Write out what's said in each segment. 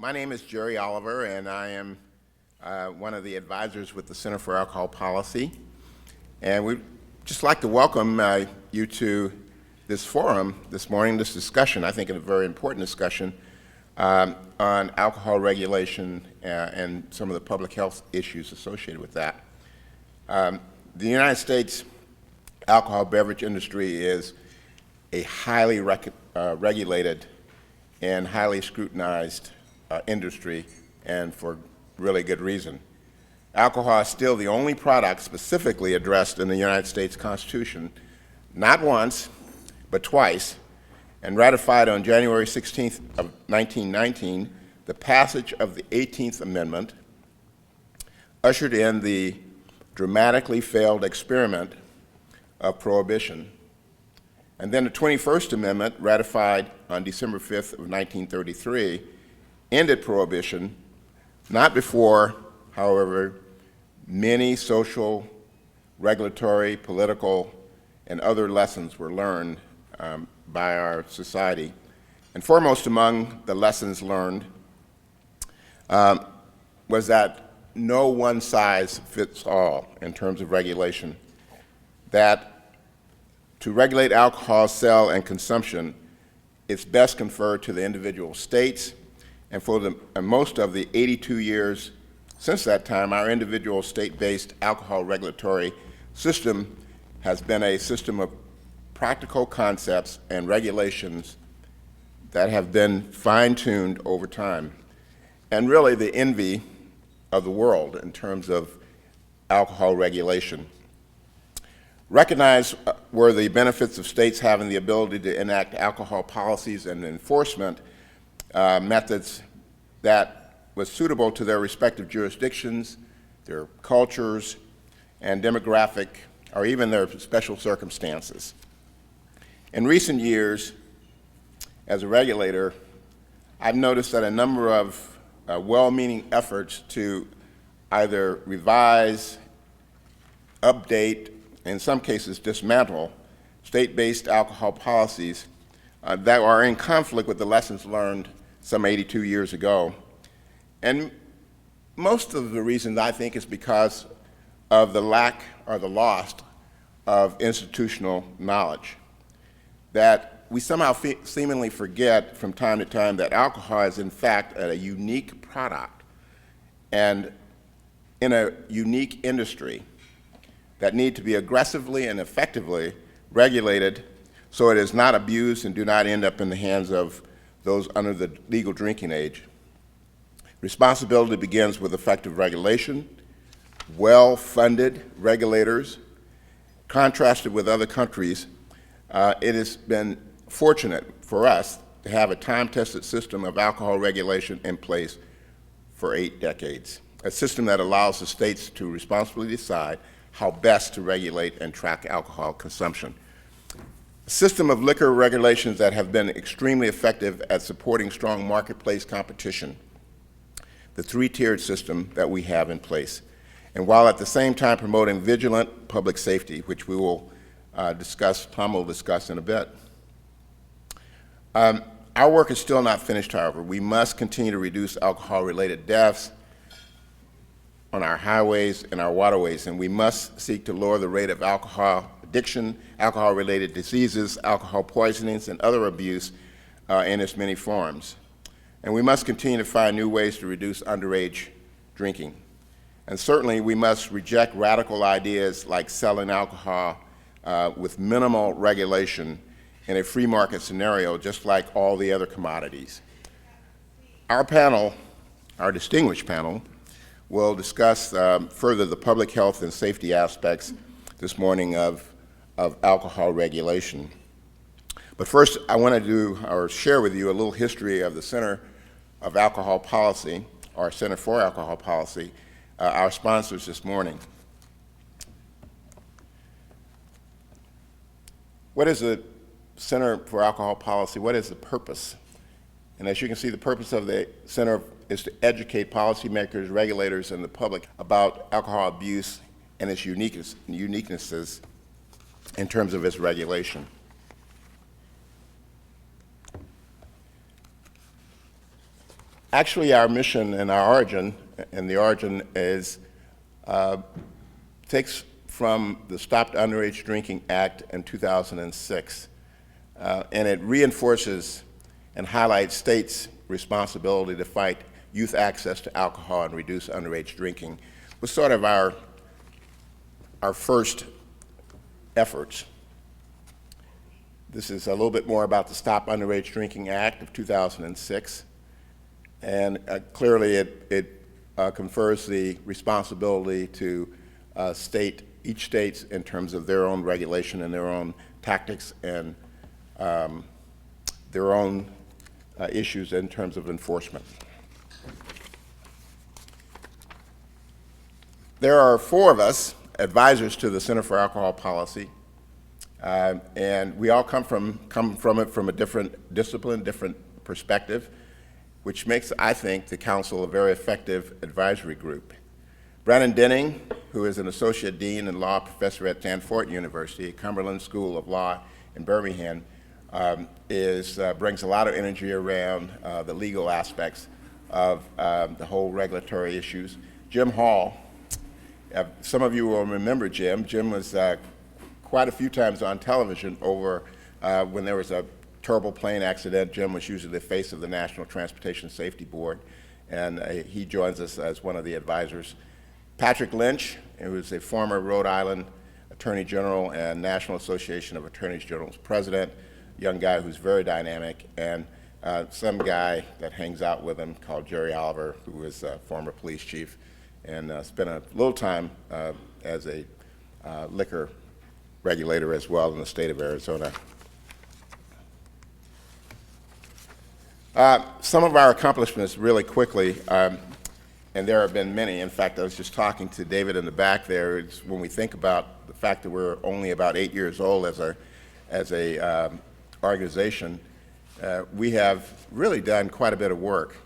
My name is Jerry Oliver, and I am one of the advisors with the Center for Alcohol Policy. And we'd just like to welcome you to this forum this morning, this discussion, I think a very important discussion on alcohol regulation and some of the public health issues associated with that. The United States alcohol beverage industry is a highly regulated and highly scrutinized industry, and for really good reason. Alcohol is still the only product specifically addressed in the United States Constitution, not once, but twice, and ratified on January 16th of 1919. The passage of the 18th Amendment ushered in the dramatically failed experiment of prohibition. And then the 21st Amendment, ratified on December 5th of 1933, ended prohibition, not before, however, many social, regulatory, political, and other lessons were learned by our society. And foremost among the lessons learned was that no one size fits all in terms of regulation, that to regulate alcohol sale and consumption, it's best conferred to the individual states. And for most of the 82 years since that time, our individual state-based alcohol regulatory system has been a system of practical concepts and regulations that have been fine-tuned over time, and really the envy of the world in terms of alcohol regulation. Recognized were the benefits of states having the ability to enact alcohol policies and enforcement methods that was suitable to their respective jurisdictions, their cultures, and demographic, or even their special circumstances. In recent years, as a regulator, I've noticed that a number of well-meaning efforts to either revise, update, in some cases dismantle, state-based alcohol policies that are in conflict with the lessons learned some 82 years ago. And most of the reason, I think, is because of the lack or the loss of institutional knowledge. That we somehow seemingly forget from time to time that alcohol is in fact a unique product and in a unique industry that need to be aggressively and effectively regulated so it is not abused and do not end up in the hands of those under the legal drinking age. Responsibility begins with effective regulation, well-funded regulators. Contrasted with other countries, it has been fortunate for us to have a time-tested system of alcohol regulation in place for 8 decades, a system that allows the states to responsibly decide how best to regulate and track alcohol consumption. A system of liquor regulations that have been extremely effective at supporting strong marketplace competition, the 3-tiered system that we have in place, and while at the same time promoting vigilant public safety, which we will Tom will discuss in a bit. Our work is still not finished, however. We must continue to reduce alcohol-related deaths on our highways and our waterways, and we must seek to lower the rate of alcohol addiction, alcohol-related diseases, alcohol poisonings, and other abuse in its many forms. And we must continue to find new ways to reduce underage drinking. And certainly we must reject radical ideas like selling alcohol with minimal regulation in a free market scenario, just like all the other commodities. Our panel, our distinguished panel, will discuss further the public health and safety aspects this morning of alcohol regulation. But first, I want to do or share with you a little history of the Center of Alcohol Policy, or Center for Alcohol Policy, our sponsors this morning. What is the Center for Alcohol Policy? What is the purpose? And as you can see, the purpose of the Center is to educate policymakers, regulators, and the public about alcohol abuse and its uniquenesses in terms of its regulation. Actually, our mission and our origin, and the origin is, takes from the Stop Underage Drinking Act in 2006, and it reinforces and highlights states' responsibility to fight youth access to alcohol and reduce underage drinking. It was sort of our first efforts. This is a little bit more about the Stop Underage Drinking Act of 2006, and clearly it confers the responsibility to each state in terms of their own regulation and their own tactics and their own issues in terms of enforcement. There are 4 of us, advisors to the Center for Alcohol Policy, and we all come from it from a different discipline, different perspective, which makes, I think, the Council a very effective advisory group. Brandon Denning, who is an Associate Dean and Law Professor at Danforth University, at Cumberland School of Law in Birmingham, brings a lot of energy around the legal aspects of the whole regulatory issues. Jim Hall, some of you will remember Jim. Jim was quite a few times on television over when there was a terrible plane accident. Jim was usually the face of the National Transportation Safety Board, and he joins us as one of the advisors. Patrick Lynch, who is a former Rhode Island Attorney General and National Association of Attorneys General's president, young guy who's very dynamic, and some guy that hangs out with him called Jerry Oliver, who is a former police chief and spent a little time as a liquor regulator as well in the state of Arizona. Some of our accomplishments really quickly, and there have been many. In fact, I was just talking to David in the back there. It's when we think about the fact that we're only about 8 years old as a organization, we have really done quite a bit of work.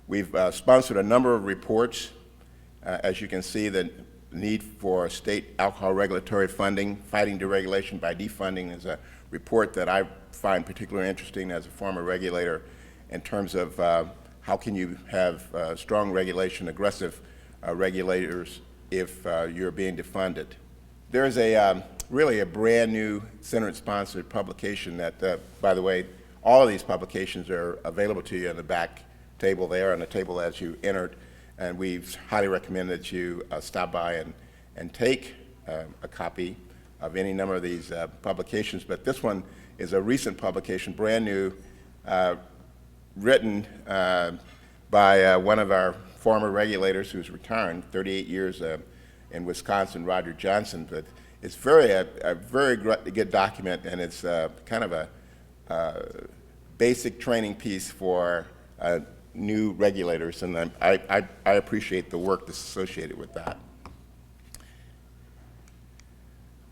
We've sponsored a number of reports. As you can see, the need for state alcohol regulatory funding, fighting deregulation by defunding is a report that I find particularly interesting as a former regulator in terms of how can you have strong regulation, aggressive regulators if you're being defunded. There's really a brand new Senate-sponsored publication that, by the way, all of these publications are available to you on the back table there, on the table as you entered, and we highly recommend that you stop by and take a copy of any number of these publications. But this one is a recent publication, brand new, written by one of our former regulators who's retired, 38 years in Wisconsin, Roger Johnson. But it's a very good document, and it's kind of a basic training piece for new regulators, and I appreciate the work that's associated with that.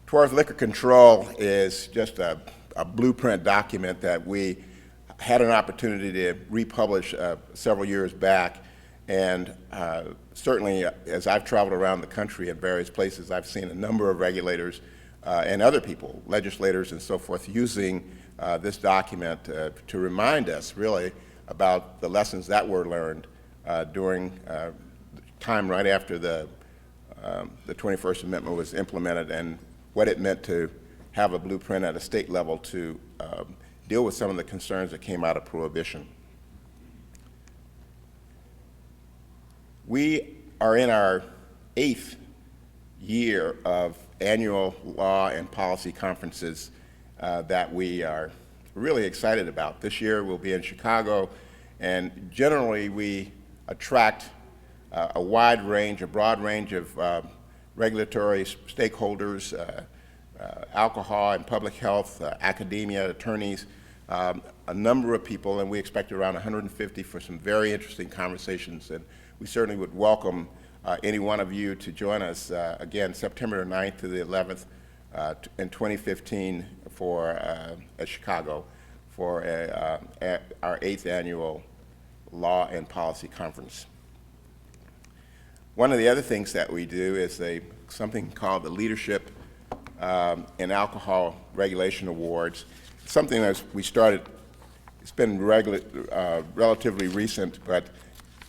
Towards Liquor Control is just a blueprint document that we had an opportunity to republish several years back, and certainly as I've traveled around the country at various places, I've seen a number of regulators and other people, legislators and so forth, using this document to remind us really about the lessons that were learned during time right after the 21st Amendment was implemented, and what it meant to have a blueprint at a state level to deal with some of the concerns that came out of Prohibition. We are in our 8th year of annual law and policy conferences that we are really excited about. This year we'll be in Chicago, and generally we attract a broad range of regulatory stakeholders, alcohol and public health, academia, attorneys, a number of people, and we expect around 150 for some very interesting conversations, and we certainly would welcome any one of you to join us again September 9th to the 11th in 2015 at Chicago for our 8th annual Law and Policy Conference. One of the other things that we do is something called the Leadership in Alcohol Regulation Awards. Something that we started it's been relatively recent, but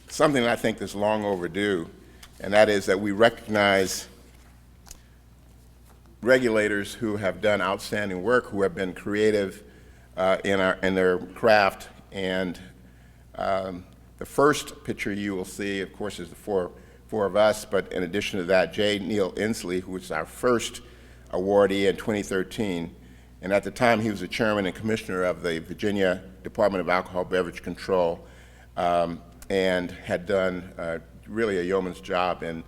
something that I think is long overdue, and that is that we recognize regulators who have done outstanding work, who have been creative in their craft. And the first picture you will see, of course, is the four of us, but in addition to that, J. Neil Inslee, who was our first awardee in 2013. And at the time, he was the chairman and commissioner of the Virginia Department of Alcohol Beverage Control, and had done really a yeoman's job in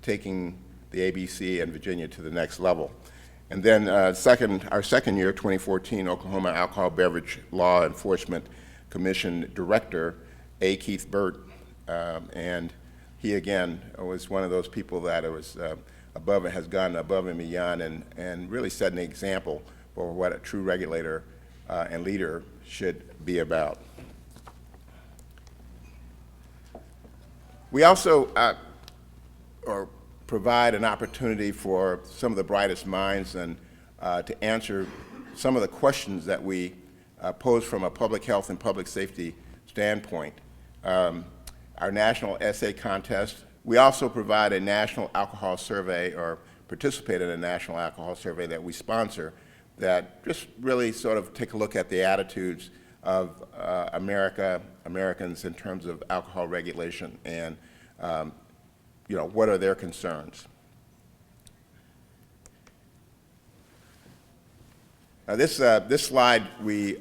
taking the ABC and Virginia to the next level. And then our second year, 2014, Oklahoma Alcohol Beverage Law Enforcement Commission Director, A. Keith Burt, and he again was one of those people that has gone above and beyond and really set an example for what a true regulator and leader should be about. We also provide an opportunity for some of the brightest minds and to answer some of the questions that we pose from a public health and public safety standpoint. Our national essay contest. We also provide a national alcohol survey, or participate in a national alcohol survey that we sponsor, that just really sort of take a look at the attitudes of Americans in terms of alcohol regulation and what are their concerns. This slide we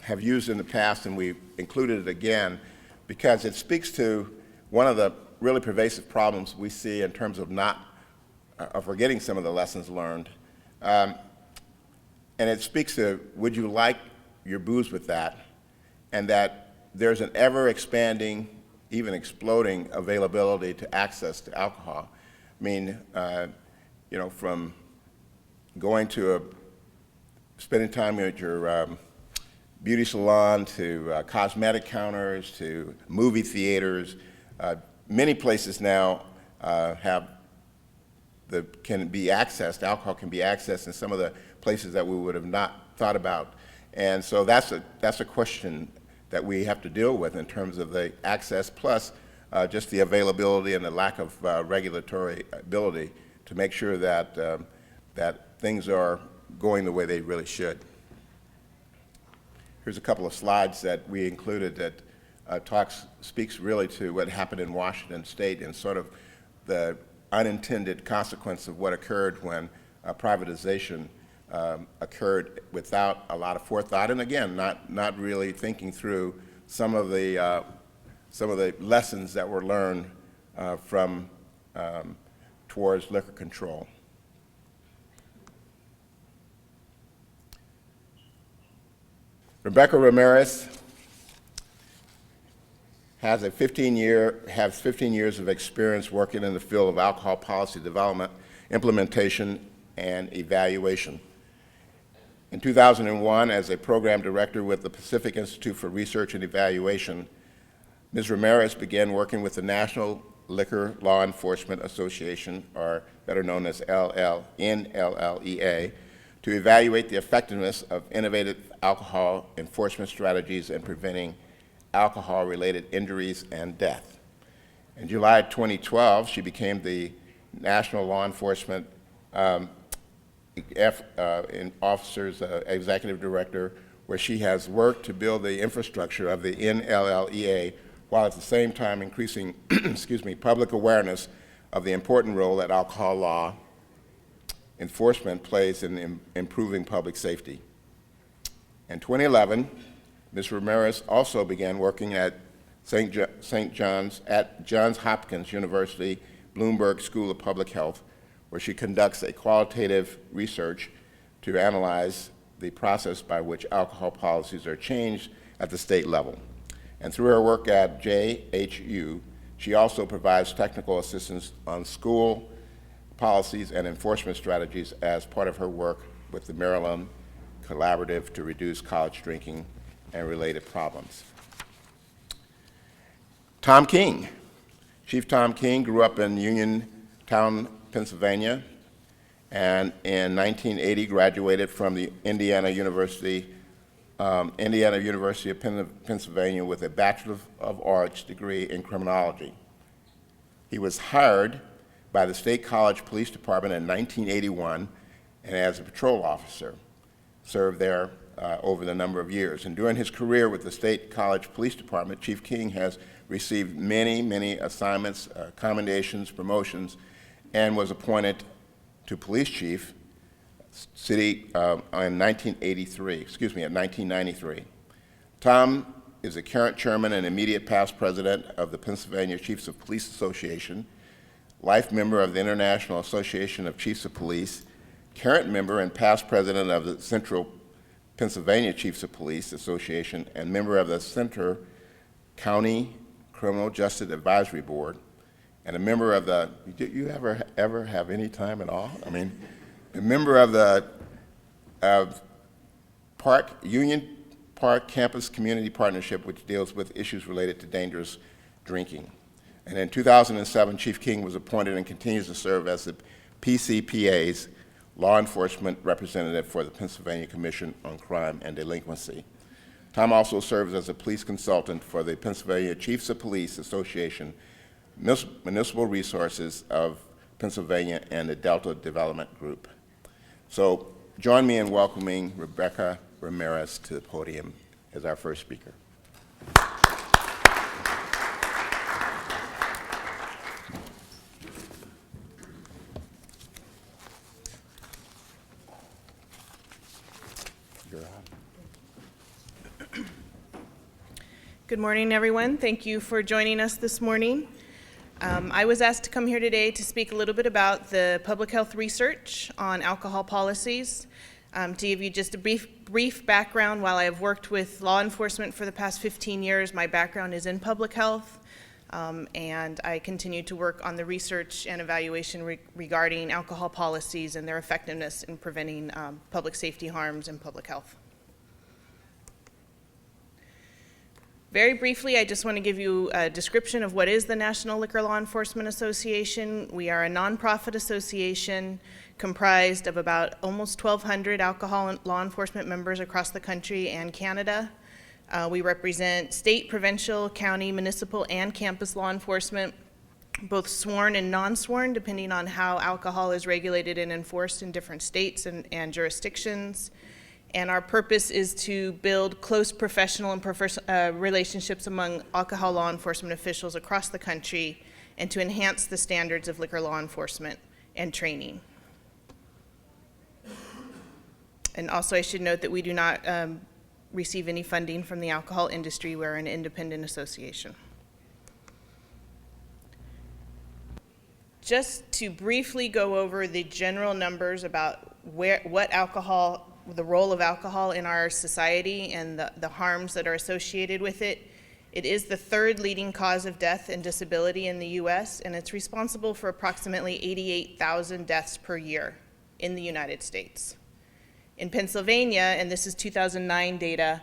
have used in the past, and we included it again because it speaks to one of the really pervasive problems we see in terms of forgetting some of the lessons learned. And it speaks to, would you like your booze with that? And that there's an ever-expanding, even exploding availability to access to alcohol. I mean, from going to spending time at your beauty salon, to cosmetic counters, to movie theaters. Many places now can be accessed, alcohol can be accessed in some of the places that we would have not thought about. And so that's a question that we have to deal with in terms of the access, plus just the availability and the lack of regulatory ability to make sure that, that things are going the way they really should. Here's a couple of slides that we included that speaks really to what happened in Washington State and sort of the unintended consequence of what occurred when privatization occurred without a lot of forethought, and again, not really thinking through some of the lessons that were learned towards liquor control. Rebecca Ramirez has 15 years of experience working in the field of alcohol policy development, implementation, and evaluation. In 2001, as a program director with the Pacific Institute for Research and Evaluation, Ms. Ramirez began working with the National Liquor Law Enforcement Association, or better known as NLLEA, to evaluate the effectiveness of innovative alcohol enforcement strategies in preventing alcohol-related injuries and death. In July 2012, she became the National Law Enforcement Officers Executive Director, where she has worked to build the infrastructure of the NLLEA while at the same time increasing public awareness of the important role that alcohol law enforcement plays in improving public safety. In 2011, Ms. Ramirez also began working at Johns Hopkins University Bloomberg School of Public Health, where she conducts a qualitative research to analyze the process by which alcohol policies are changed at the state level. And through her work at JHU, she also provides technical assistance on school policies and enforcement strategies as part of her work with the Maryland Collaborative to Reduce College Drinking and Related Problems. Tom King. Chief Tom King grew up in Uniontown, Pennsylvania, and in 1980 graduated from the Indiana University Indiana University of Pennsylvania with a Bachelor of Arts degree in criminology. He was hired by the State College Police Department in 1981 and as a patrol officer, served there over the number of years. And during his career with the State College Police Department, Chief King has received many, many assignments, commendations, promotions, and was appointed to police chief in 1993. Tom is the current chairman and immediate past president of the Pennsylvania Chiefs of Police Association, life member of the International Association of Chiefs of Police, current member and past president of the Central Pennsylvania Chiefs of Police Association, and member of the Center County Criminal Justice Advisory Board, and a member of the, did you ever have any time at all? I mean, a member of the Union Park Campus Community Partnership, which deals with issues related to dangerous drinking. And in 2007, Chief King was appointed and continues to serve as the PCPA's law enforcement representative for the Pennsylvania Commission on Crime and Delinquency. Tom also serves as a police consultant for the Pennsylvania Chiefs of Police Association, Municipal Resources of Pennsylvania, and the Delta Development Group. So join me in welcoming Rebecca Ramirez to the podium as our first speaker. You're on. Good morning, everyone. Thank you for joining us this morning. I was asked to come here today to speak a little bit about the public health research on alcohol policies. To give you just a brief background, while I have worked with law enforcement for the past 15 years, my background is in public health, and I continue to work on the research and evaluation regarding alcohol policies and their effectiveness in preventing public safety harms and public health. Very briefly, I just want to give you a description of what is the National Liquor Law Enforcement Association. We are a nonprofit association comprised of about almost 1,200 alcohol law enforcement members across the country and Canada. We represent state, provincial, county, municipal, and campus law enforcement, both sworn and non-sworn, depending on how alcohol is regulated and enforced in different states and jurisdictions. And our purpose is to build close professional and relationships among alcohol law enforcement officials across the country and to enhance the standards of liquor law enforcement and training. And also I should note that we do not receive any funding from the alcohol industry. We're an independent association. Just to briefly go over the general numbers about the role of alcohol in our society and the harms that are associated with it. It is the third leading cause of death and disability in the U.S., and it's responsible for approximately 88,000 deaths per year in the United States. In Pennsylvania, and this is 2009 data,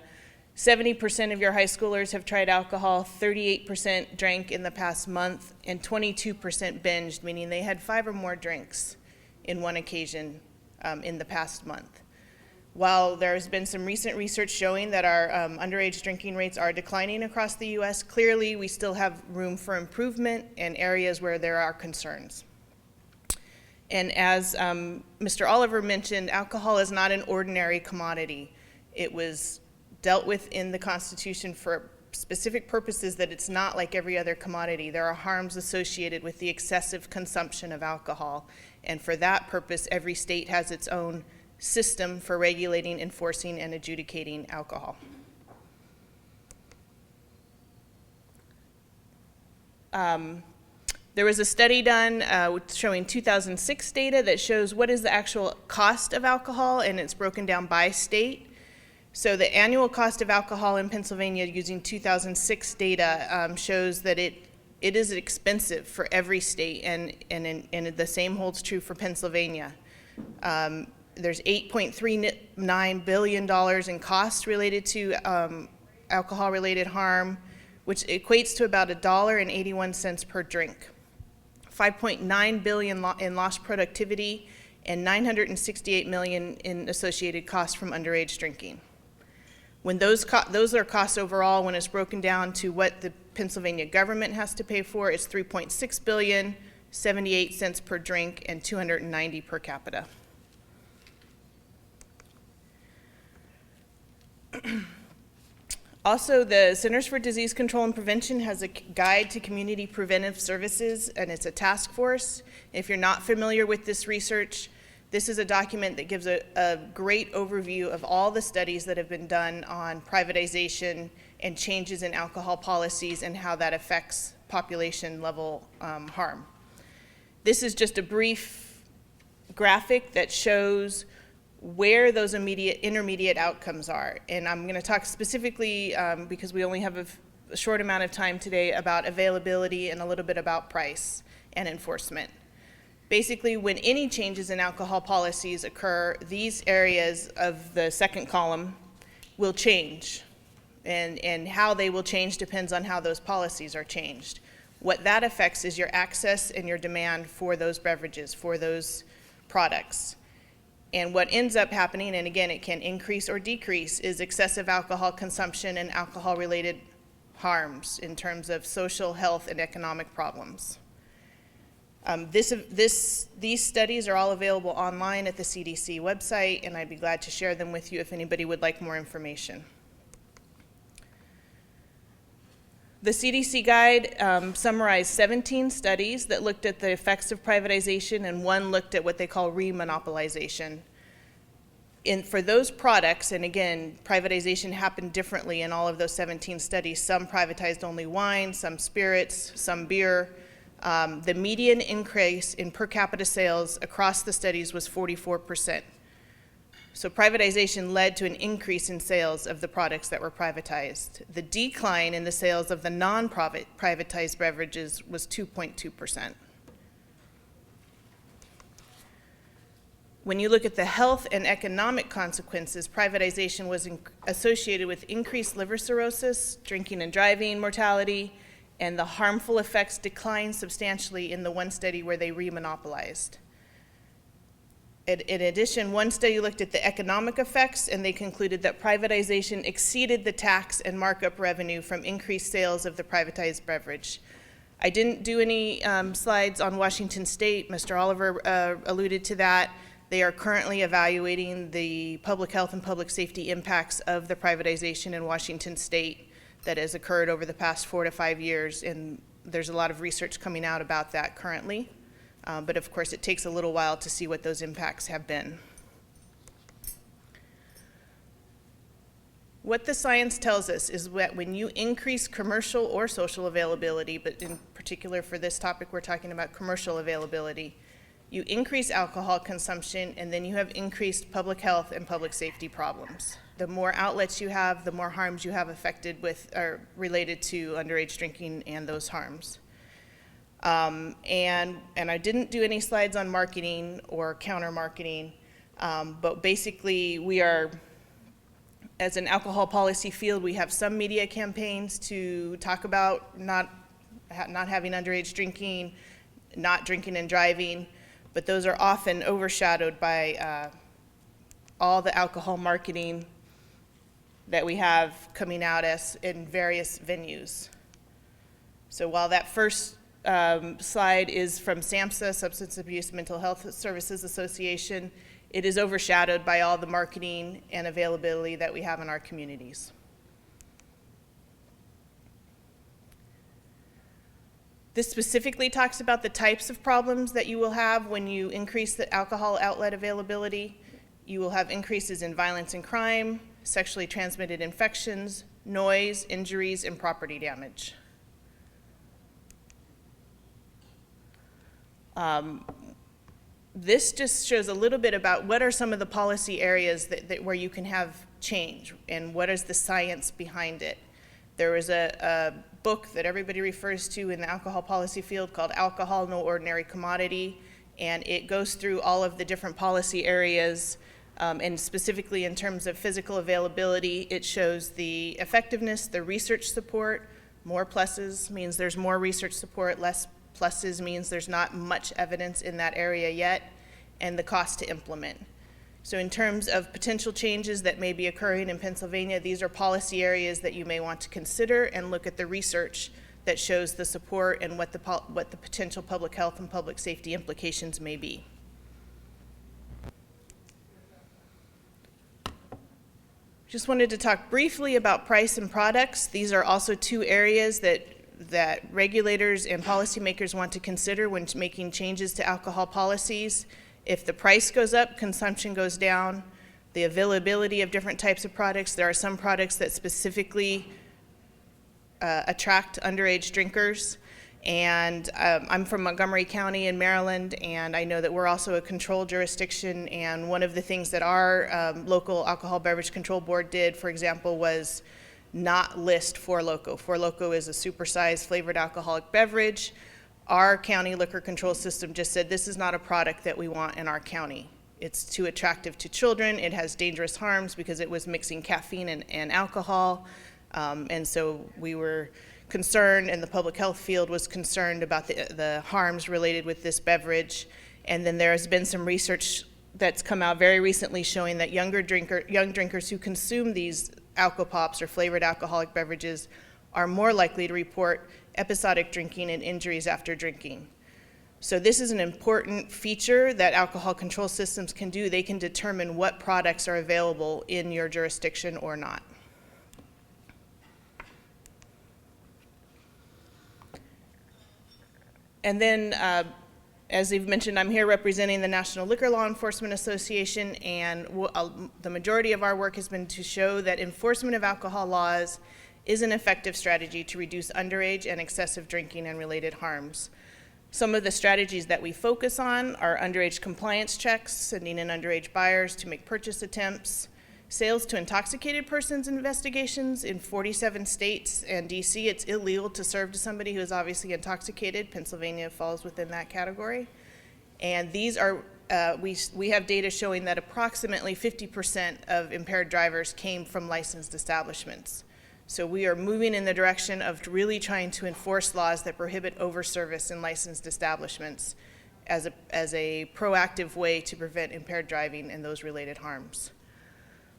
70% of your high schoolers have tried alcohol, 38% drank in the past month, and 22% binged, meaning they had 5 or more drinks in one occasion in the past month. While there's been some recent research showing that our underage drinking rates are declining across the U.S., clearly we still have room for improvement in areas where there are concerns. And as Mr. Oliver mentioned, alcohol is not an ordinary commodity. It was dealt with in the Constitution for specific purposes that it's not like every other commodity. There are harms associated with the excessive consumption of alcohol. And for that purpose, every state has its own system for regulating, enforcing, and adjudicating alcohol. There was a study done showing 2006 data that shows what is the actual cost of alcohol, and it's broken down by state. So the annual cost of alcohol in Pennsylvania using 2006 data shows that it is expensive for every state, and the same holds true for Pennsylvania. There's $8.39 billion in costs related to alcohol-related harm, which equates to about $1.81 per drink. $5.9 billion in lost productivity, and $968 million in associated costs from underage drinking. When those are costs overall, when it's broken down to what the Pennsylvania government has to pay for, it's $3.6 billion, 78 cents per drink, and $290 per capita. Also, the Centers for Disease Control and Prevention has a guide to community preventive services, and it's a task force. If you're not familiar with this research, this is a document that gives a great overview of all the studies that have been done on privatization and changes in alcohol policies and how that affects population level harm. This is just a brief graphic that shows where those intermediate outcomes are. And I'm going to talk specifically, because we only have a short amount of time today, about availability and a little bit about price and enforcement. Basically, when any changes in alcohol policies occur, these areas of the second column will change. And how they will change depends on how those policies are changed. What that affects is your access and your demand for those beverages, for those products. And what ends up happening, and again, it can increase or decrease, is excessive alcohol consumption and alcohol-related harms in terms of social, health, and economic problems. These studies are all available online at the CDC website, and I'd be glad to share them with you if anybody would like more information. The CDC guide summarized 17 studies that looked at the effects of privatization, and one looked at what they call remonopolization. For those products, and again, privatization happened differently in all of those 17 studies. Some privatized only wine, some spirits, some beer. The median increase in per capita sales across the studies was 44%. So privatization led to an increase in sales of the products that were privatized. The decline in the sales of the non-privatized beverages was 2.2%. When you look at the health and economic consequences, privatization was associated with increased liver cirrhosis, drinking and driving mortality, and the harmful effects declined substantially in the one study where they remonopolized. In addition, one study looked at the economic effects, and they concluded that privatization exceeded the tax and markup revenue from increased sales of the privatized beverage. I didn't do any slides on Washington State. Mr. Oliver alluded to that. They are currently evaluating the public health and public safety impacts of the privatization in Washington State that has occurred over the past 4 to 5 years, and there's a lot of research coming out about that currently. But of course, it takes a little while to see what those impacts have been. What the science tells us is that when you increase commercial or social availability, but in particular for this topic, we're talking about commercial availability, you increase alcohol consumption, and then you have increased public health and public safety problems. The more outlets you have, the more harms you have affected with or related to underage drinking and those harms. And I didn't do any slides on marketing or counter marketing, but basically we are, as an alcohol policy field, we have some media campaigns to talk about not having underage drinking, not drinking and driving, but those are often overshadowed by all the alcohol marketing that we have coming out as in various venues. So while that first slide is from SAMHSA, Substance Abuse Mental Health Services Association, it is overshadowed by all the marketing and availability that we have in our communities. This specifically talks about the types of problems that you will have when you increase the alcohol outlet availability. You will have increases in violence and crime, sexually transmitted infections, noise, injuries, and property damage. This just shows a little bit about what are some of the policy areas where you can have change and what is the science behind it. There was a book that everybody refers to in the alcohol policy field called Alcohol, No Ordinary Commodity, and it goes through all of the different policy areas, and specifically in terms of physical availability, it shows the effectiveness, the research support. More pluses means there's more research support, less pluses means there's not much evidence in that area yet, and the cost to implement. So in terms of potential changes that may be occurring in Pennsylvania, these are policy areas that you may want to consider and look at the research that shows the support and what the potential public health and public safety implications may be. Just wanted to talk briefly about price and products. These are also two areas that regulators and policymakers want to consider when making changes to alcohol policies. If the price goes up, consumption goes down. The availability of different types of products. There are some products that specifically attract underage drinkers. And I'm from Montgomery County in Maryland, and I know that we're also a control jurisdiction, and one of the things that our local alcohol beverage control board did, for example, was not list Four Loko. Four Loko is a supersized flavored alcoholic beverage. Our county liquor control system just said this is not a product that we want in our county. It's too attractive to children. It has dangerous harms because it was mixing caffeine and alcohol. And so we were concerned, and the public health field was concerned about the harms related with this beverage. And then there has been some research that's come out very recently showing that young drinkers who consume these alcopops or flavored alcoholic beverages are more likely to report episodic drinking and injuries after drinking. So this is an important feature that alcohol control systems can do. They can determine what products are available in your jurisdiction or not. And then, as you've mentioned, I'm here representing the National Liquor Law Enforcement Association, and the majority of our work has been to show that enforcement of alcohol laws is an effective strategy to reduce underage and excessive drinking and related harms. Some of the strategies that we focus on are underage compliance checks, sending in underage buyers to make purchase attempts, sales to intoxicated persons investigations. In 47 states and DC, it's illegal to serve to somebody who is obviously intoxicated. Pennsylvania falls within that category. And these are, we have data showing that approximately 50% of impaired drivers came from licensed establishments. So we are moving in the direction of really trying to enforce laws that prohibit overservice in licensed establishments as a proactive way to prevent impaired driving and those related harms.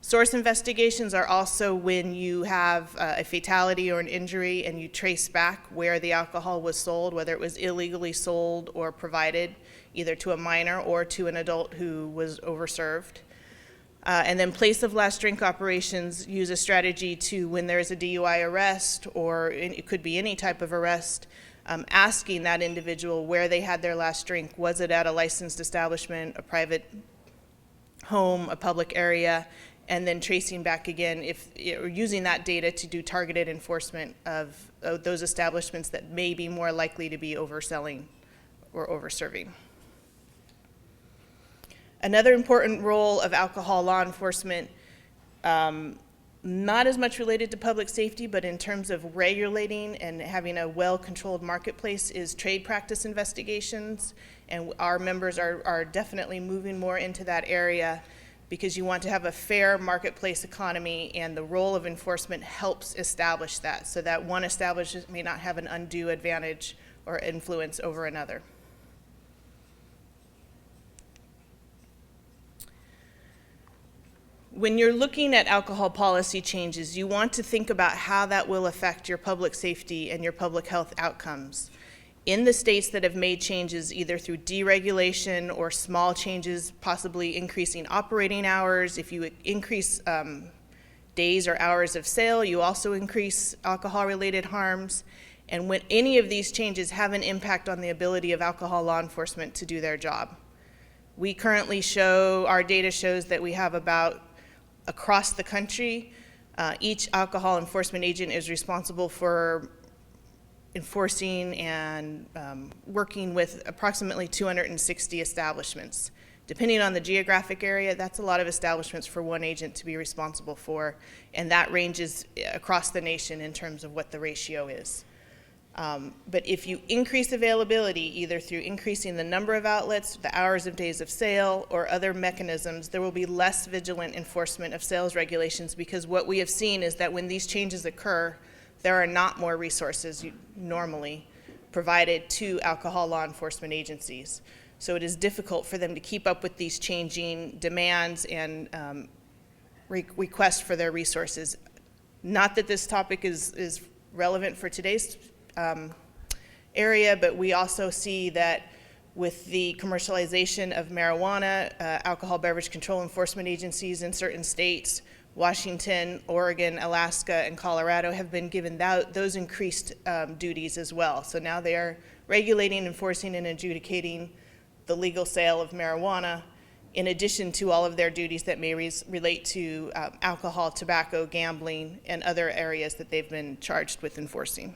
Source investigations are also when you have a fatality or an injury and you trace back where the alcohol was sold, whether it was illegally sold or provided either to a minor or to an adult who was overserved. And then place of last drink operations use a strategy to, when there's a DUI arrest, or it could be any type of arrest, asking that individual where they had their last drink. Was it at a licensed establishment, a private home, a public area? And then tracing back again, using that data to do targeted enforcement of those establishments that may be more likely to be overselling or overserving. Another important role of alcohol law enforcement, not as much related to public safety, but in terms of regulating and having a well-controlled marketplace, is trade practice investigations. And our members are definitely moving more into that area, because you want to have a fair marketplace economy, and the role of enforcement helps establish that, so that one establishment may not have an undue advantage or influence over another. When you're looking at alcohol policy changes, you want to think about how that will affect your public safety and your public health outcomes. In the states that have made changes either through deregulation or small changes, possibly increasing operating hours, if you increase days or hours of sale, you also increase alcohol-related harms. And when any of these changes have an impact on the ability of alcohol law enforcement to do their job. We currently our data shows that we have about, across the country, each alcohol enforcement agent is responsible for enforcing and working with approximately 260 establishments. Depending on the geographic area, that's a lot of establishments for one agent to be responsible for, and that ranges across the nation in terms of what the ratio is. But if you increase availability, either through increasing the number of outlets, the hours of days of sale, or other mechanisms, there will be less vigilant enforcement of sales regulations, because what we have seen is that when these changes occur, there are not more resources normally provided to alcohol law enforcement agencies. So it is difficult for them to keep up with these changing demands and requests for their resources. Not that this topic is relevant for today's area, but we also see that with the commercialization of marijuana, alcohol beverage control enforcement agencies in certain states, Washington, Oregon, Alaska, and Colorado have been given those increased duties as well. So now they are regulating, enforcing, and adjudicating the legal sale of marijuana, in addition to all of their duties that may relate to alcohol, tobacco, gambling, and other areas that they've been charged with enforcing.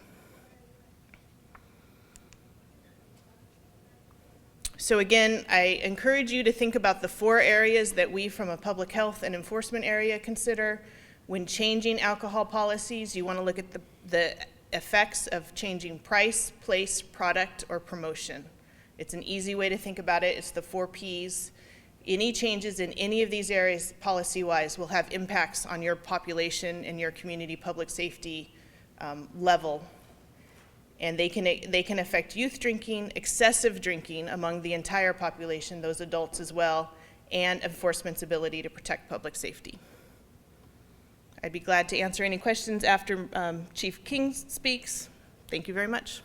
So again, I encourage you to think about the 4 areas that we from a public health and enforcement area consider when changing alcohol policies. You want to look at the effects of changing price, place, product, or promotion. It's an easy way to think about it. It's the 4 Ps. Any changes in any of these areas policy-wise will have impacts on your population and your community public safety level. And they can affect youth drinking, excessive drinking among the entire population, those adults as well, and enforcement's ability to protect public safety. I'd be glad to answer any questions after Chief King speaks. Thank you very much.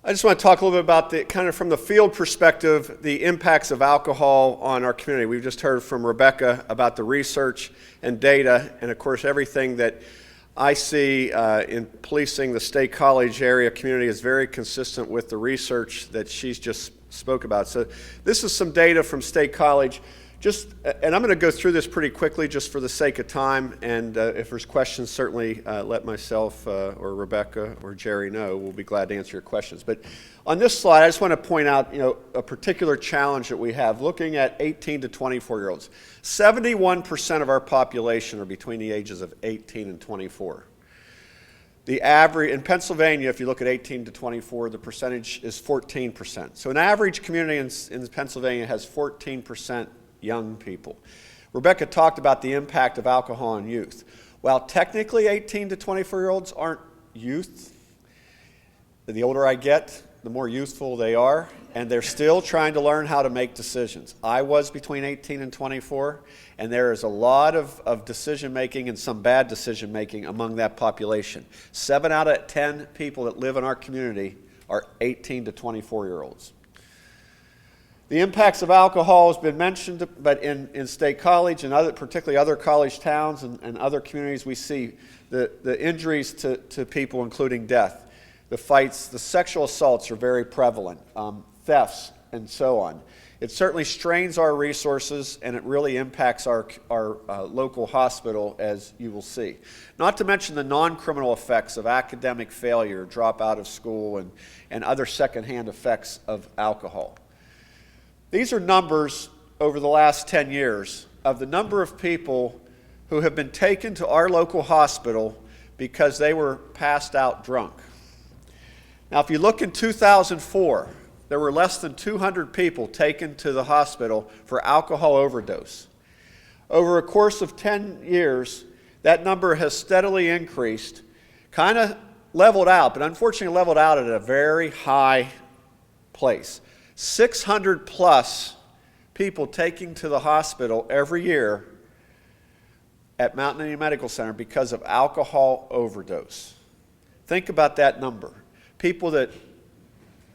I just want to talk a little bit about the kind of from the field perspective, the impacts of alcohol on our community. We've just heard from Rebecca about the research and data, and of course everything that I see in policing the State College area community is very consistent with the research that she's just spoke about. So this is some data from State College. And I'm going to go through this pretty quickly just for the sake of time, and if there's questions, certainly let myself or Rebecca or Jerry know. We'll be glad to answer your questions. But on this slide, I just want to point out, a particular challenge that we have looking at 18 to 24-year-olds. 71% of our population are between the ages of 18 and 24. The average, in Pennsylvania, if you look at 18 to 24, the percentage is 14%. So an average community in Pennsylvania has 14% young people. Rebecca talked about the impact of alcohol on youth. While technically 18 to 24-year-olds aren't youth, the older I get, the more youthful they are, and they're still trying to learn how to make decisions. I was between 18 and 24, and there is a lot of decision-making and some bad decision-making among that population. 7 out of 10 people that live in our community are 18 to 24-year-olds. The impacts of alcohol has been mentioned, but in State College and particularly other college towns and other communities, we see the injuries to people, including death. The fights, the sexual assaults are very prevalent, thefts, and so on. It certainly strains our resources, and it really impacts our local hospital, as you will see. Not to mention the non-criminal effects of academic failure, drop out of school, and other secondhand effects of alcohol. These are numbers over the last 10 years of the number of people who have been taken to our local hospital because they were passed out drunk. Now, if you look in 2004, there were less than 200 people taken to the hospital for alcohol overdose. Over a course of 10 years, that number has steadily increased, kind of leveled out, but unfortunately leveled out at a very high place. 600 plus people taking to the hospital every year at Mountain Indian Medical Center because of alcohol overdose. Think about that number. People that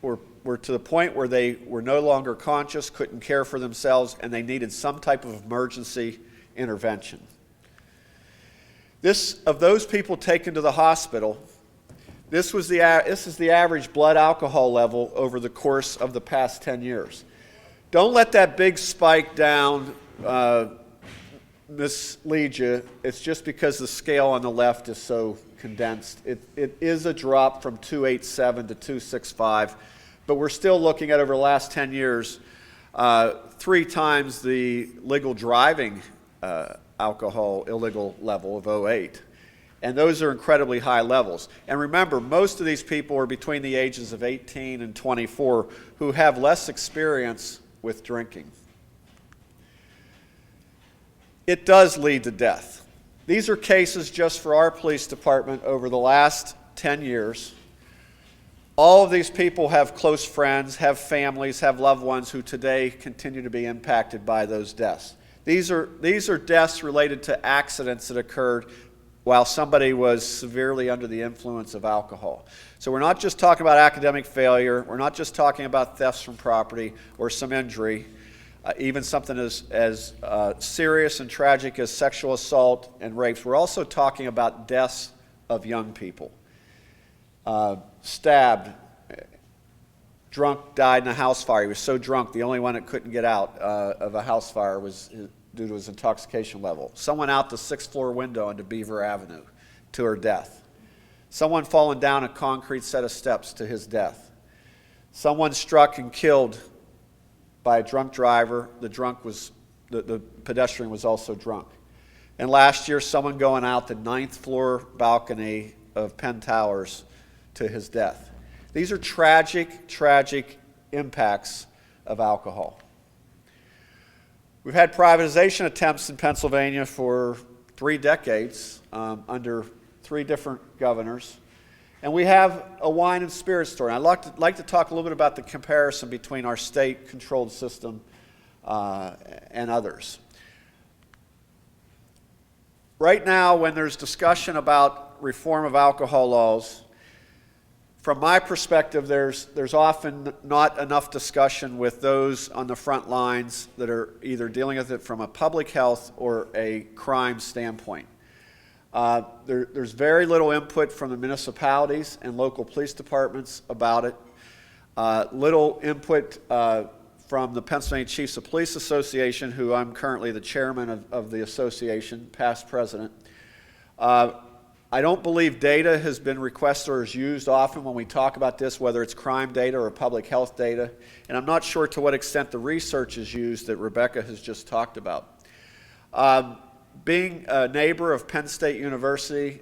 were to the point where they were no longer conscious, couldn't care for themselves, and they needed some type of emergency intervention. Of those people taken to the hospital, this is the average blood alcohol level over the course of the past 10 years. Don't let that big spike down mislead you. It's just because the scale on the left is so condensed. It is a drop from 287 to 265, but we're still looking at over the last 10 years 3 times the legal driving alcohol illegal level of 08. And those are incredibly high levels. And remember, most of these people are between the ages of 18 and 24 who have less experience with drinking. It does lead to death. These are cases just for our police department over the last 10 years. All of these people have close friends, have families, have loved ones who today continue to be impacted by those deaths. These are deaths related to accidents that occurred while somebody was severely under the influence of alcohol. So we're not just talking about academic failure, we're not just talking about thefts from property or some injury, even something as serious and tragic as sexual assault and rapes. We're also talking about deaths of young people. Stabbed, drunk, died in a house fire. He was so drunk, the only one that couldn't get out of a house fire was due to his intoxication level. Someone out the 6th floor window into Beaver Avenue to her death. Someone falling down a concrete set of steps to his death. Someone struck and killed by a drunk driver. The pedestrian was also drunk. And last year, someone going out the 9th floor balcony of Penn Towers to his death. These are tragic, tragic impacts of alcohol. We've had privatization attempts in Pennsylvania for 3 decades under 3 different governors. And we have a wine and spirit store. And I'd like to talk a little bit about the comparison between our state-controlled system and others. Right now, when there's discussion about reform of alcohol laws, from my perspective, there's often not enough discussion with those on the front lines that are either dealing with it from a public health or a crime standpoint. There's very little input from the municipalities and local police departments about it. Little input from the Pennsylvania Chiefs of Police Association, who I'm currently the chairman of the association, past president. I don't believe data has been requested or is used often when we talk about this, whether it's crime data or public health data. And I'm not sure to what extent the research is used that Rebecca has just talked about. Being a neighbor of Penn State University,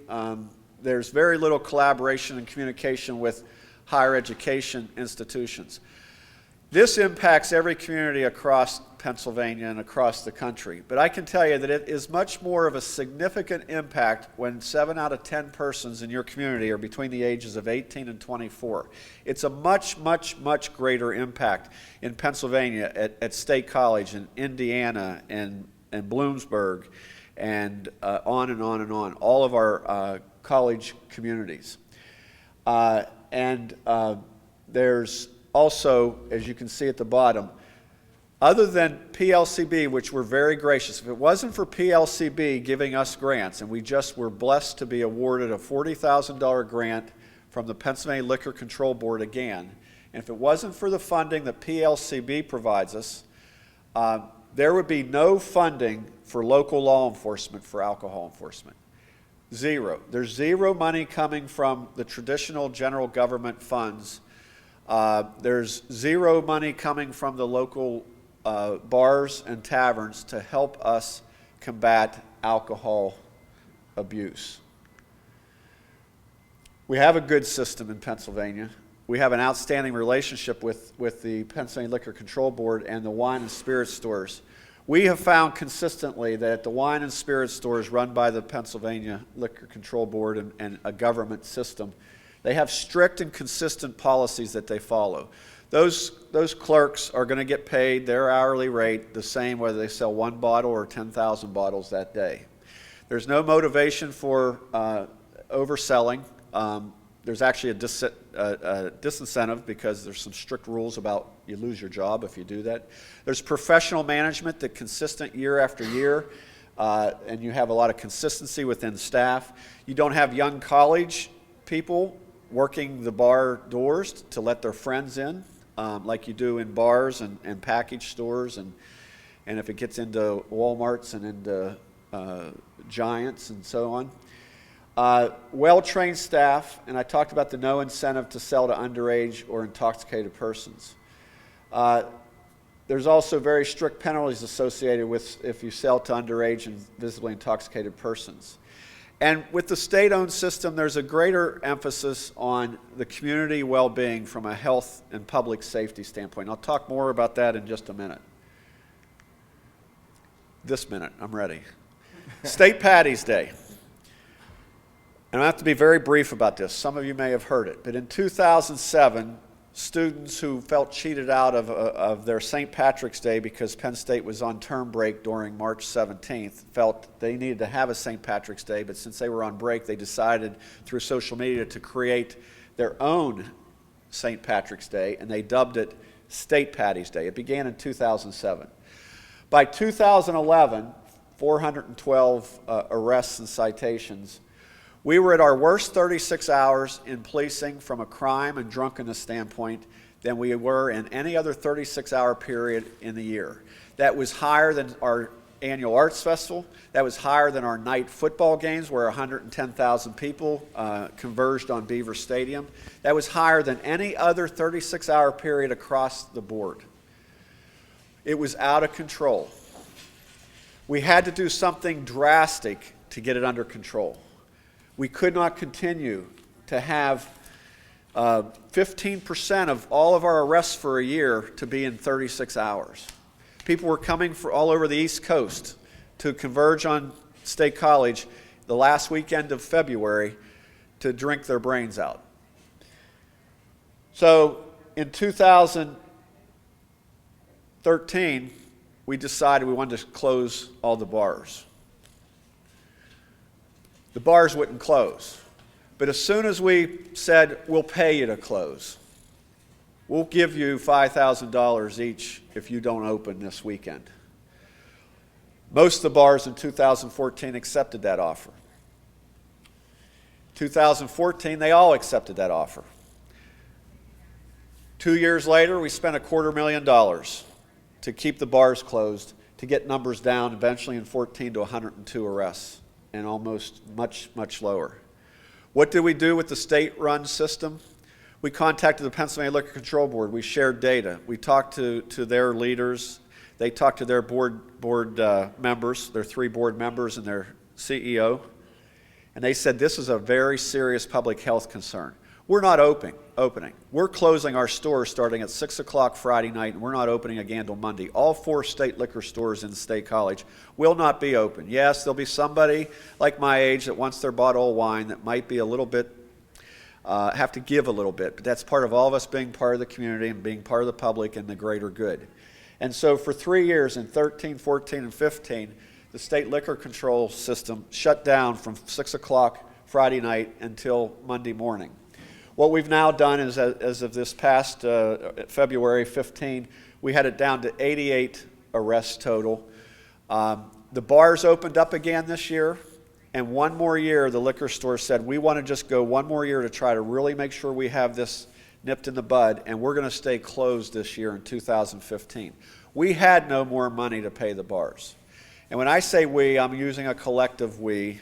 there's very little collaboration and communication with higher education institutions. This impacts every community across Pennsylvania and across the country. But I can tell you that it is much more of a significant impact when 7 out of 10 persons in your community are between the ages of 18 and 24. It's a much, much, much greater impact in Pennsylvania at State College, in Indiana, and Bloomsburg, and on and on and on, all of our college communities. There's also, as you can see at the bottom, other than PLCB, which were very gracious, if it wasn't for PLCB giving us grants, and we just were blessed to be awarded a $40,000 grant from the Pennsylvania Liquor Control Board again, and if it wasn't for the funding that PLCB provides us, there would be no funding for local law enforcement for alcohol enforcement. Zero. There's zero money coming from the traditional general government funds. There's zero money coming from the local bars and taverns to help us combat alcohol abuse. We have a good system in Pennsylvania. We have an outstanding relationship with the Pennsylvania Liquor Control Board and the wine and spirit stores. We have found consistently that the wine and spirit stores run by the Pennsylvania Liquor Control Board and a government system, they have strict and consistent policies that they follow. Those clerks are going to get paid their hourly rate the same whether they sell 1 bottle or 10,000 bottles that day. There's no motivation for overselling. There's actually a disincentive because there's some strict rules about you lose your job if you do that. There's professional management that's consistent year after year, and you have a lot of consistency within staff. You don't have young college people working the bar doors to let their friends in, like you do in bars and package stores, and if it gets into Walmarts and into Giants and so on. Well-trained staff, and I talked about the no incentive to sell to underage or intoxicated persons. There's also very strict penalties associated with if you sell to underage and visibly intoxicated persons. And with the state-owned system, there's a greater emphasis on the community well-being from a health and public safety standpoint. I'll talk more about that in just a minute. This minute, I'm ready. State Patty's Day. And I have to be very brief about this. Some of you may have heard it. But in 2007, students who felt cheated out of their St. Patrick's Day because Penn State was on term break during March 17th felt they needed to have a St. Patrick's Day, but since they were on break, they decided through social media to create their own St. Patrick's Day, and they dubbed it State Patty's Day. It began in 2007. By 2011, 412 arrests and citations. We were at our worst 36 hours in policing from a crime and drunkenness standpoint than we were in any other 36-hour period in the year. That was higher than our annual arts festival. That was higher than our night football games where 110,000 people converged on Beaver Stadium. That was higher than any other 36-hour period across the board. It was out of control. We had to do something drastic to get it under control. We could not continue to have 15% of all of our arrests for a year to be in 36 hours. People were coming from all over the East Coast to converge on State College the last weekend of February to drink their brains out. So in 2013, we decided we wanted to close all the bars. The bars wouldn't close. But as soon as we said, we'll pay you to close, we'll give you $5,000 each if you don't open this weekend. Most of the bars in 2014 accepted that offer. 2014, they all accepted that offer. 2 years later, we spent $250,000 to keep the bars closed, to get numbers down eventually in 14 to 102 arrests, and almost much, much lower. What did we do with the state-run system? We contacted the Pennsylvania Liquor Control Board. We shared data. We talked to their leaders. They talked to their board members, their 3 board members and their CEO. And they said, this is a very serious public health concern. We're not opening. We're closing our stores starting at 6 o'clock Friday night, and we're not opening again until Monday. All 4 state liquor stores in State College will not be open. Yes, there'll be somebody like my age that wants their bottle of wine that might be a little bit, have to give a little bit, but that's part of all of us being part of the community and being part of the public and the greater good. And so for 3 years, in 13, 14, and 15, the state liquor control system shut down from 6 o'clock Friday night until Monday morning. What we've now done is, as of this past February 15, we had it down to 88 arrests total. The bars opened up again this year, and one more year, the liquor store said, we want to just go one more year to try to really make sure we have this nipped in the bud, and we're going to stay closed this year in 2015. We had no more money to pay the bars. And when I say we, I'm using a collective we.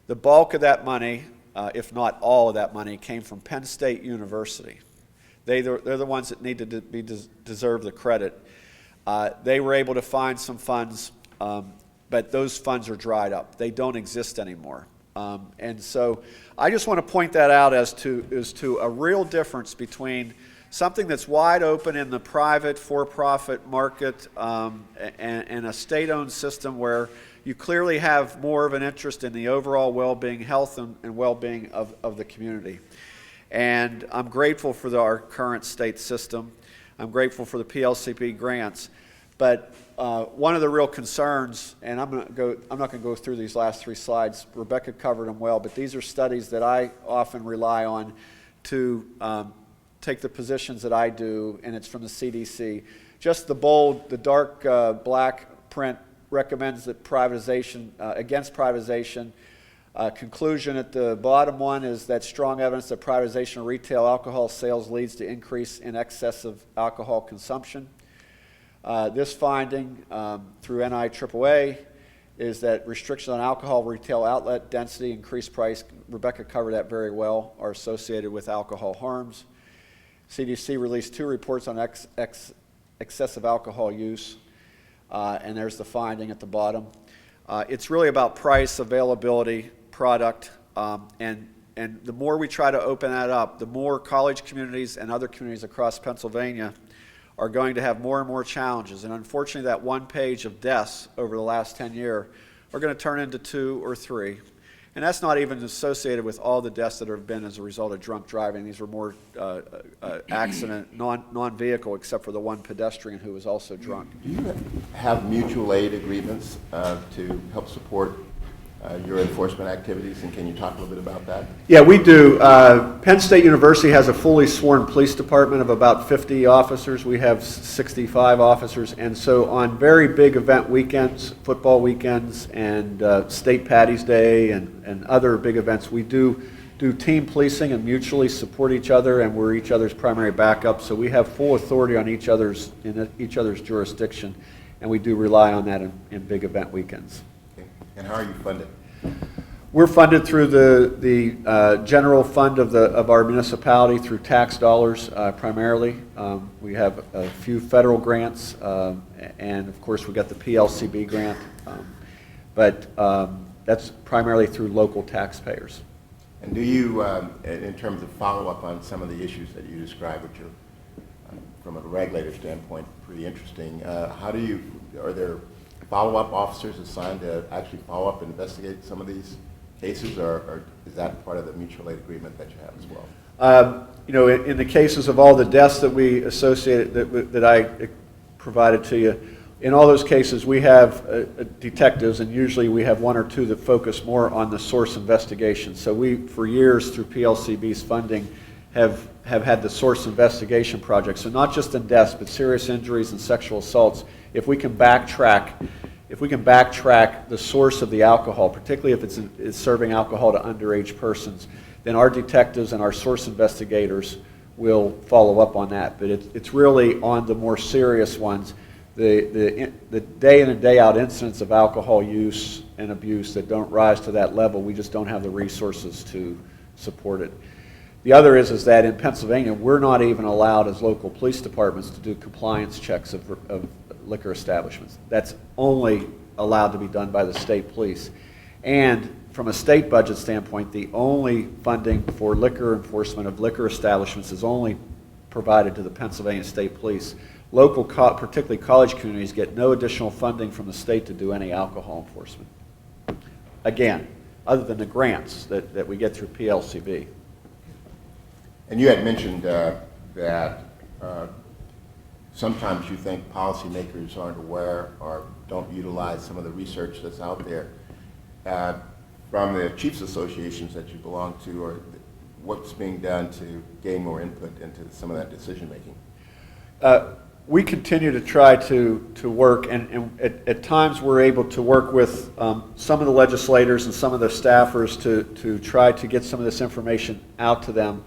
The bulk of that money, if not all of that money, came from Penn State University. They're the ones that need to deserve the credit. They were able to find some funds, but those funds are dried up. They don't exist anymore. And so I just want to point that out as to a real difference between something that's wide open in the private for-profit market and a state-owned system where you clearly have more of an interest in the overall well-being, health, and well-being of the community. And I'm grateful for our current state system. I'm grateful for the PLCP grants. But one of the real concerns, and I'm not going to go through these last 3 slides. Rebecca covered them well, but these are studies that I often rely on to take the positions that I do, and it's from the CDC. Just the dark black print recommends that privatization, against privatization. Conclusion at the bottom one is that strong evidence that privatization of retail alcohol sales leads to increase in excessive alcohol consumption. This finding through NIAAA is that restrictions on alcohol retail outlet density, increased price, Rebecca covered that very well, are associated with alcohol harms. CDC released 2 reports on excessive alcohol use. And there's the finding at the bottom. It's really about price, availability, product, and the more we try to open that up, the more college communities and other communities across Pennsylvania are going to have more and more challenges. And unfortunately, that one page of deaths over the last 10 years are going to turn into 2 or 3. And that's not even associated with all the deaths that have been as a result of drunk driving. These are more accident, non-vehicle, except for the one pedestrian who was also drunk. Do you have mutual aid agreements to help support your enforcement activities, and can you talk a little bit about that? Yeah, we do. Penn State University has a fully sworn police department of about 50 officers. We have 65 officers, and so on very big event weekends, football weekends, and State Patty's Day, and other big events, we do team policing and mutually support each other, and we're each other's primary backup. So we have full authority on each other's jurisdiction, and we do rely on that in big event weekends. And how are you funded? We're funded through the general fund of our municipality through tax dollars primarily. We have a few federal grants, and of course we got the PLCB grant, but that's primarily through local taxpayers. And do you, in terms of follow-up on some of the issues that you described, which are, from a regulator standpoint, pretty interesting, are there follow-up officers assigned to actually follow up and investigate some of these cases, or is that part of the mutual aid agreement that you have as well? You know, in the cases of all the deaths that we associated, that I provided to you, in all those cases we have detectives, and usually we have 1 or 2 that focus more on the source investigation. So we, for years through PLCB's funding, have had the source investigation project. So not just in deaths, but serious injuries and sexual assaults. If we can backtrack the source of the alcohol, particularly if it's serving alcohol to underage persons, then our detectives and our source investigators will follow up on that. But it's really on the more serious ones, the day in and day out incidents of alcohol use and abuse that don't rise to that level. We just don't have the resources to support it. The other is that in Pennsylvania, we're not even allowed as local police departments to do compliance checks of liquor establishments. That's only allowed to be done by the state police. And from a state budget standpoint, the only funding for liquor enforcement of liquor establishments is only provided to the Pennsylvania State Police. Local, particularly college communities, get no additional funding from the state to do any alcohol enforcement. Again, other than the grants that we get through PLCB. And you had mentioned that sometimes you think policymakers aren't aware or don't utilize some of the research that's out there. From the Chiefs Associations that you belong to, or what's being done to gain more input into some of that decision making? We continue to try to work, and at times we're able to work with some of the legislators and some of the staffers to try to get some of this information out to them.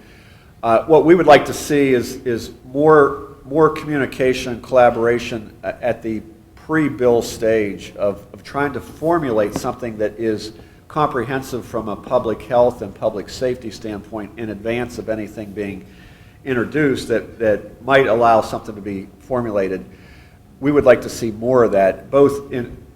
What we would like to see is more communication and collaboration at the pre-bill stage of trying to formulate something that is comprehensive from a public health and public safety standpoint in advance of anything being introduced that might allow something to be formulated. We would like to see more of that, both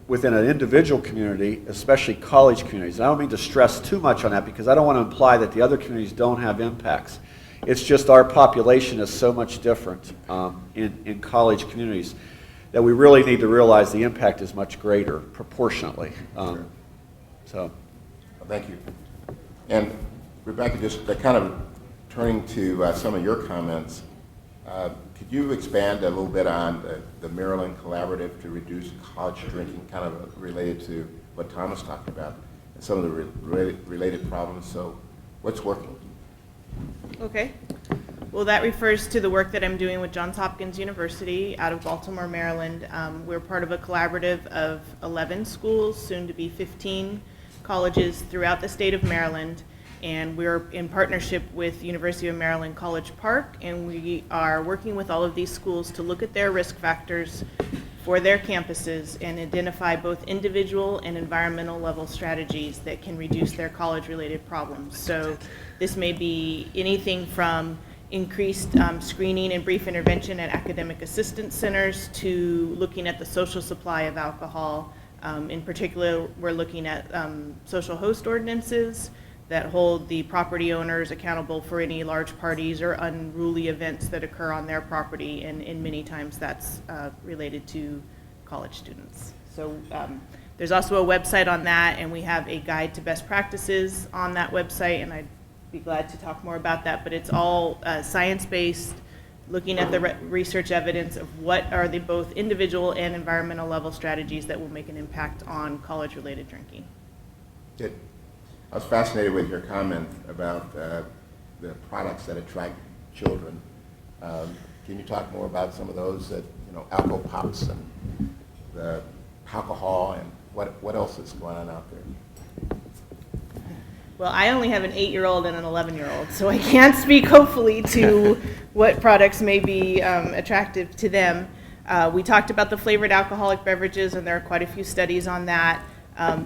within an individual community, especially college communities. And I don't mean to stress too much on that because I don't want to imply that the other communities don't have impacts. It's just our population is so much different in college communities that we really need to realize the impact is much greater proportionately. Sure. So, Well, thank you. And Rebecca, just kind of turning to some of your comments, could you expand a little bit on the Maryland Collaborative to Reduce College Drinking, kind of related to what Thomas talked about, and some of the related problems? So what's working? Okay. Well, that refers to the work that I'm doing with Johns Hopkins University out of Baltimore, Maryland. We're part of a collaborative of 11 schools, soon to be 15 colleges throughout the state of Maryland. And we're in partnership with University of Maryland College Park, and we are working with all of these schools to look at their risk factors for their campuses and identify both individual and environmental level strategies that can reduce their college-related problems. So this may be anything from increased screening and brief intervention at academic assistance centers to looking at the social supply of alcohol. In particular, we're looking at social host ordinances that hold the property owners accountable for any large parties or unruly events that occur on their property, and many times that's related to college students. So There's also a website on that, and we have a guide to best practices on that website, and I'd be glad to talk more about that, but it's all science-based, looking at the research evidence of what are the both individual and environmental level strategies that will make an impact on college-related drinking. Good. I was fascinated with your comment about the products that attract children. Can you talk more about some of those that, Alco Pops and the alcohol and what else is going on out there? Well, I only have an 8-year-old and an 11-year-old, so I can't speak hopefully to what products may be attractive to them. We talked about the flavored alcoholic beverages, and there are quite a few studies on that.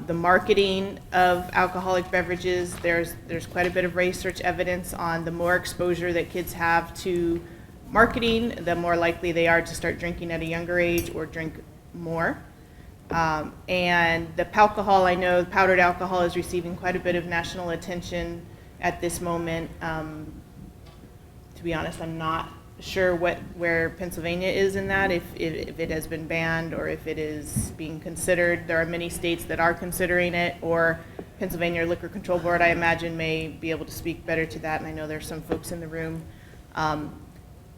The marketing of alcoholic beverages, there's quite a bit of research evidence on the more exposure that kids have to marketing, the more likely they are to start drinking at a younger age or drink more. And the palcohol, I know powdered alcohol is receiving quite a bit of national attention at this moment. To be honest, I'm not sure where Pennsylvania is in that, if it has been banned or if it is being considered. There are many states that are considering it, or Pennsylvania Liquor Control Board, I imagine, may be able to speak better to that, and I know there's some folks in the room.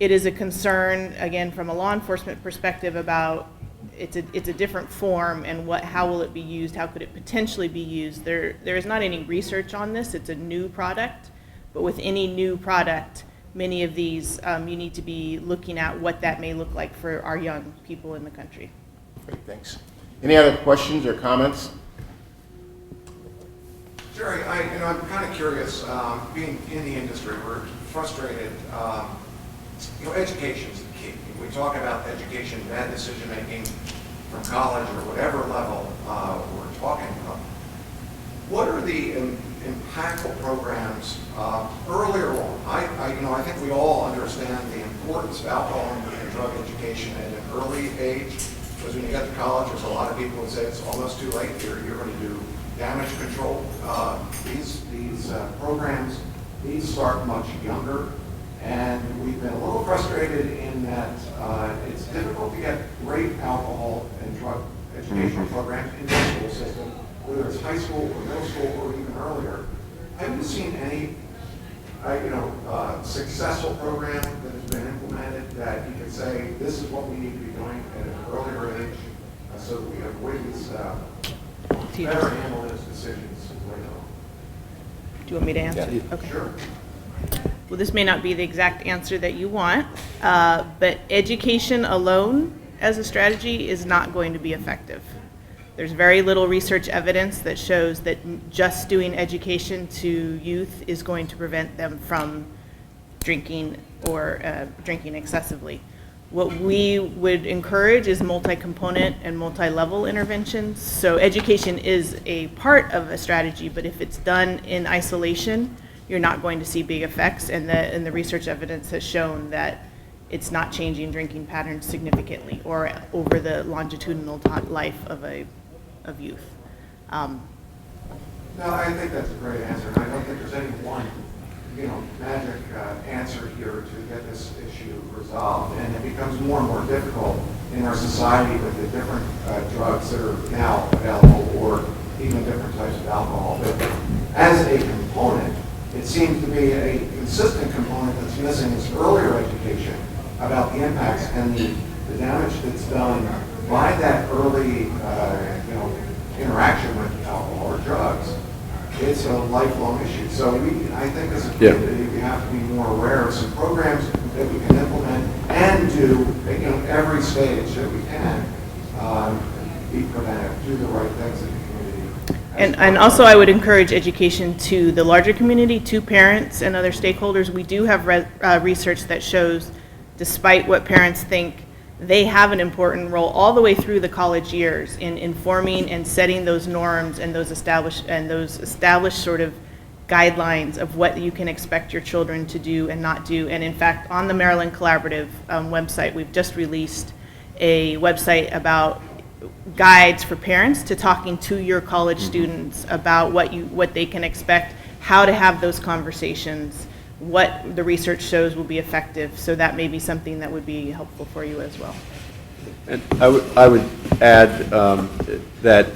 It is a concern, again, from a law enforcement perspective about it's a different form, and how will it be used? How could it potentially be used? There is not any research on this. It's a new product, but with any new product, many of these you need to be looking at what that may look like for our young people in the country. Great, thanks. Any other questions or comments? Jerry, I'm kind of curious. Being in the industry, we're frustrated. Education is the key. We talk about education, bad decision making from college or whatever level we're talking about. What are the impactful programs earlier on? I think we all understand the importance of alcohol and drug education at an early age, because when you get to college, there's a lot of people who say it's almost too late. You're going to do damage control. These programs need to start much younger. And we've been a little frustrated in that it's difficult to get great alcohol and drug educational programs in the school system, whether it's high school or middle school or even earlier. Have you seen any, successful program that has been implemented that you can say, this is what we need to be doing at an earlier age so that we avoid these better handle those decisions later on? Do you want me to answer? Yeah. Okay. Sure. Well, this may not be the exact answer that you want, but education alone as a strategy is not going to be effective. There's very little research evidence that shows that just doing education to youth is going to prevent them from drinking or drinking excessively. What we would encourage is multi-component and multi-level interventions. So education is a part of a strategy, but if it's done in isolation, you're not going to see big effects, and the research evidence has shown that it's not changing drinking patterns significantly or over the longitudinal life of youth. No, I think that's a great answer. I don't think there's any one, magic answer here to get this issue resolved. And it becomes more and more difficult in our society with the different drugs that are now available, or even different types of alcohol. But as a component, it seems to be a consistent component that's missing is earlier education about the impacts and the damage that's done by that early, interaction with alcohol or drugs. It's a lifelong issue. So I think as a community, we have to be more aware of some programs that we can implement and do, every stage that we can be preventive, do the right things in the community. And also I would encourage education to the larger community, to parents and other stakeholders. We do have research that shows, despite what parents think, they have an important role all the way through the college years in informing and setting those norms and those established sort of guidelines of what you can expect your children to do and not do. And in fact, on the Maryland Collaborative website, we've just released a website about guides for parents to talking to your college students about what they can expect, how to have those conversations, what the research shows will be effective. So that may be something that would be helpful for you as well. And I would add that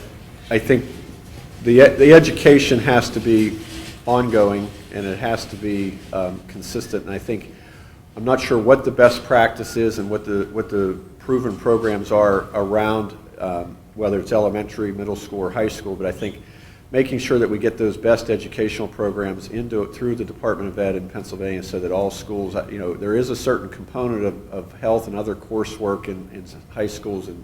I think the education has to be ongoing, and it has to be consistent. And I think, I'm not sure what the best practice is and what the proven programs are around, whether it's elementary, middle school, or high school, but I think making sure that we get those best educational programs through the Department of Ed in Pennsylvania, so that all schools, there is a certain component of health and other coursework in high schools, and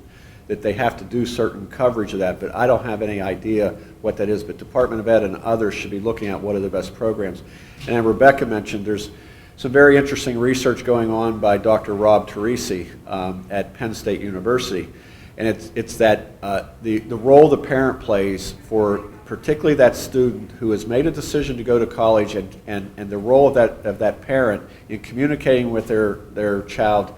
that they have to do certain coverage of that, but I don't have any idea what that is. But Department of Ed and others should be looking at what are the best programs. And as Rebecca mentioned, there's some very interesting research going on by Dr. Rob Teresi at Penn State University. And it's that the role the parent plays for particularly that student who has made a decision to go to college, and the role of that parent in communicating with their child,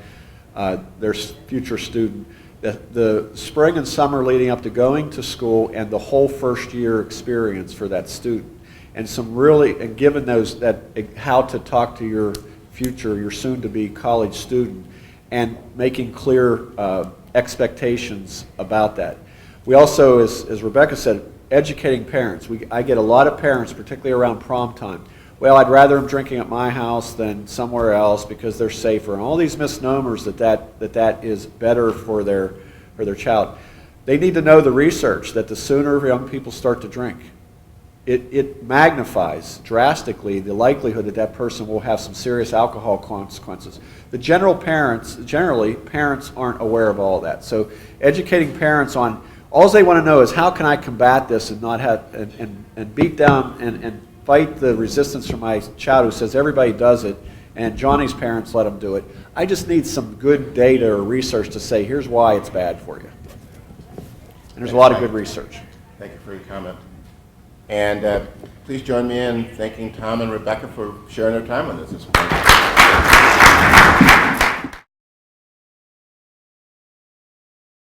their future student, the spring and summer leading up to going to school, and the whole first year experience for that student. And given how to talk to your soon-to-be college student, and making clear expectations about that. We also, as Rebecca said, educating parents. I get a lot of parents, particularly around prom time. Well, I'd rather them drinking at my house than somewhere else because they're safer, and all these misnomers that is better for their child. They need to know the research that the sooner young people start to drink, it magnifies drastically the likelihood that person will have some serious alcohol consequences. Generally, parents aren't aware of all that. So educating parents on, all they want to know is, how can I combat this and not have and beat down and fight the resistance from my child who says everybody does it and Johnny's parents let him do it. I just need some good data or research to say, here's why it's bad for you. And there's a lot of good research. Thank you for your comment. And please join me in thanking Tom and Rebecca for sharing their time with us this morning.